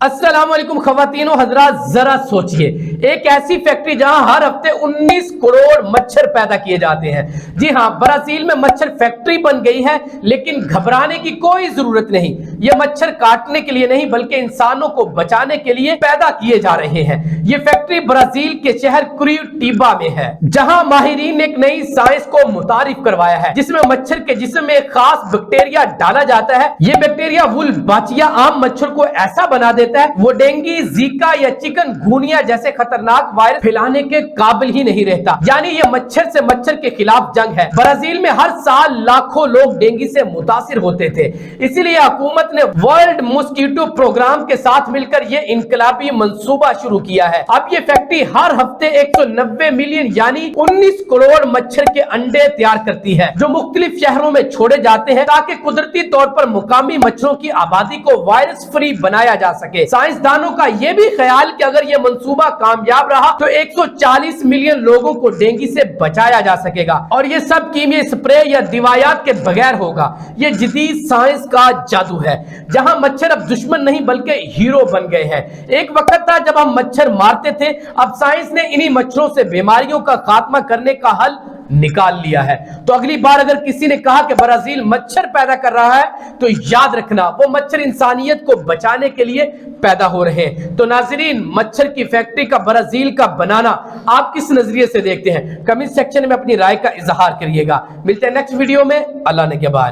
अस्सलाम वालेकुम ख़वातीन और हज़रात, जरा सोचिए, एक ऐसी फैक्ट्री जहां हर हफ्ते 19 करोड़ मच्छर पैदा किए जाते हैं। जी हां, ब्राजील में मच्छर फैक्ट्री बन गई है, लेकिन घबराने की कोई जरूरत नहीं। ये मच्छर काटने के लिए नहीं बल्कि इंसानों को बचाने के लिए पैदा किए जा रहे हैं। ये फैक्ट्री ब्राजील के शहर कुरिटिबा में है, जहां माहिरीन ने एक नई साइंस को मुतारिफ करवाया है, जिसमें मच्छर के जिस्म में एक खास बैक्टीरिया डाला जाता है। ये बैक्टीरिया वुलबाचिया आम मच्छर को ऐसा बना देता है वो डेंगू, जीका या चिकनगुनिया जैसे खतरनाक वायरस फैलाने के काबिल ही नहीं रहता। यानी ये मच्छर से मच्छर के खिलाफ जंग है। ब्राजील में हर साल लाखों लोग डेंगू से मुतासिर होते थे, इसीलिए हुकूमत ने वर्ल्ड मॉस्किटो प्रोग्राम के साथ मिलकर ये इनकलाबी मंसूबा शुरू किया है। अब ये फैक्ट्री हर हफ्ते 190 मिलियन यानी 19 करोड़ मच्छर के अंडे तैयार करती है, जो मुख्तलिफ शहरों में छोड़े जाते हैं ताकि कुदरती तौर पर मुकामी मच्छरों की आबादी को वायरस फ्री बनाया जा सके। साइंसदानों का यह भी ख्याल कि अगर यह मंसूबा कामयाब रहा तो 140 मिलियन लोगों को डेंगू से बचाया जा सकेगा, और यह सब कीमियाई स्प्रे या दवाइयात के बगैर होगा। यह जदीद साइंस का जादू है, जहां मच्छर अब दुश्मन नहीं बल्कि हीरो बन गए हैं। एक वक्त था जब हम मच्छर मारते थे, अब साइंस ने इन्हीं मच्छरों से बीमारियों का खात्मा करने का हल निकाल लिया है। तो अगली बार अगर किसी ने कहा कि ब्राजील मच्छर पैदा कर रहा है, तो याद रखना वो मच्छर इंसानियत को बचाने के लिए पैदा हो रहे हैं। तो नाजरीन, मच्छर की फैक्ट्री का ब्राजील का बनाना आप किस नजरिए से देखते हैं? कमेंट सेक्शन में अपनी राय का इजहार करिएगा। मिलते हैं नेक्स्ट वीडियो में। अल्लाह ने के बाद।